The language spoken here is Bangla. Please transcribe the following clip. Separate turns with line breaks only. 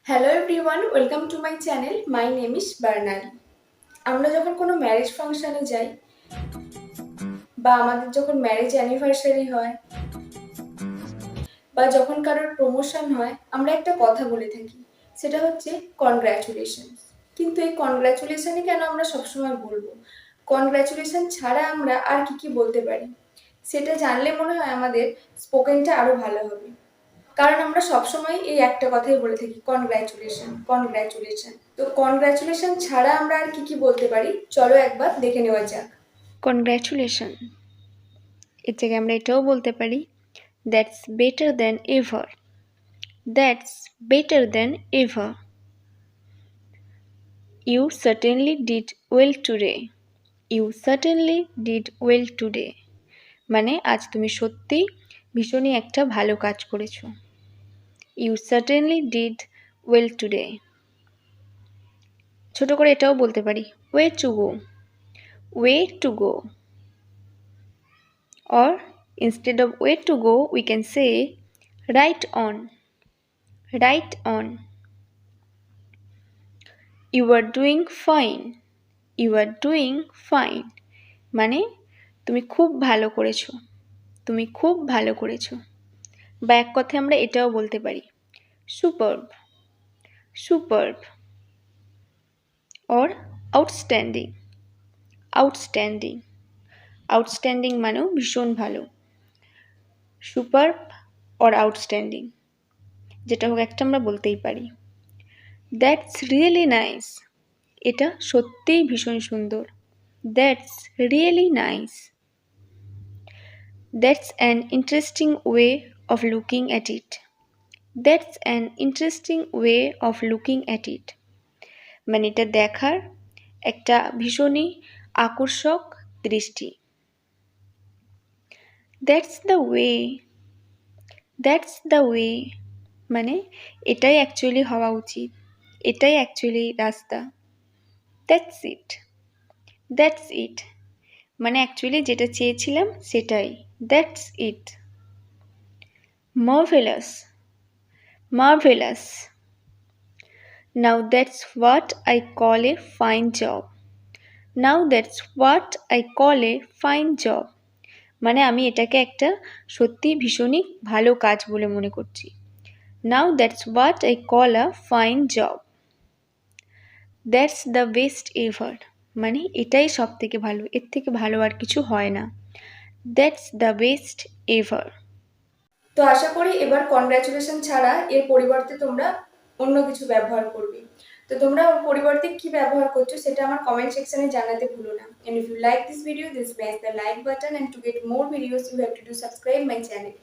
Hello everyone, welcome to my channel. My name is Barnali. আমরা যখন কোনো ম্যারেজ ফাংশনে যাই বা আমাদের যখন ম্যারেজ অ্যানিভার্সারি হয় বা যখন কারোর প্রমোশন হয় আমরা একটা কথা বলে থাকি, সেটা হচ্ছে কনগ্র্যাচুলেশন। কিন্তু এই কনগ্র্যাচুলেশনই কেন আমরা সবসময় বলবো? কনগ্র্যাচুলেশন ছাড়া আমরা আর কি বলতে পারি সেটা জানলে মনে হয় আমাদের স্পোকেনটা আরো ভালো হবে। কারণ আমরা সবসময় এই একটা কথাই বলে থাকি, কনগ্র্যাচুলেশন কনগ্র্যাচুলেশন। তো কনগ্র্যাচুলেশন ছাড়া আমরা আর কি বলতে পারি, চলো একবার দেখে নেওয়া যাক।
কনগ্র্যাচুলেশন এর জায়গায় আমরা এটাও বলতে পারি that's better than ever. That's better than ever. You certainly did well today. You certainly did well today মানে আজ তুমি সত্যি ভীষণই একটা ভালো কাজ করেছো। You certainly did well today. ছোট করে এটাও বলতে পারি way to go. Way to go. Or instead of way to go, we can say right on. Right on. You are doing fine. You are doing fine. মানে তুমি খুব ভালো করেছো। তুমি খুব ভালো করেছো। বা এক কথায় আমরা এটাও বলতে পারি superb. Superb. Or outstanding. Outstanding. Outstanding মানেও ভীষণ ভালো। superb or outstanding যেটা হোক একটা আমরা বলতেই পারি। That's really nice. এটা সত্যিই ভীষণ সুন্দর। That's really nice. That's an interesting way of looking at it. That's an interesting way of looking at it মানে এটা দেখার একটা ভীষণই আকর্ষক দৃষ্টি। That's the way. That's the way মানে এটাই অ্যাকচুয়ালি হওয়া উচিত, এটাই অ্যাকচুয়ালি রাস্তা। That's it. দ্যাটস ইট মানে অ্যাকচুয়ালি যেটা চেয়েছিলাম সেটাই। That's it. Marvellous. Marvellous. Now that's what I call A fine job. Now that's what I call A fine job মানে আমি এটাকে একটা সত্যি ভীষণই ভালো কাজ বলে মনে করছি। নাও that's what I call a fine job. That's the best ever মানে এটাই সব থেকে ভালো, এর থেকে ভালো আর কিছু হয় না। That's the best ever.
তো আশা করি এবার কনগ্র্যাচুলেশন ছাড়া এর পরিবর্তে তোমরা অন্য কিছু ব্যবহার করবে। তো তোমরা ওর পরিবর্তে কি ব্যবহার করছো সেটা আমার কমেন্ট সেকশনে জানাতে ভুলো না। And if you like this video, then smash the like button, and to get more videos you have to do subscribe my channel.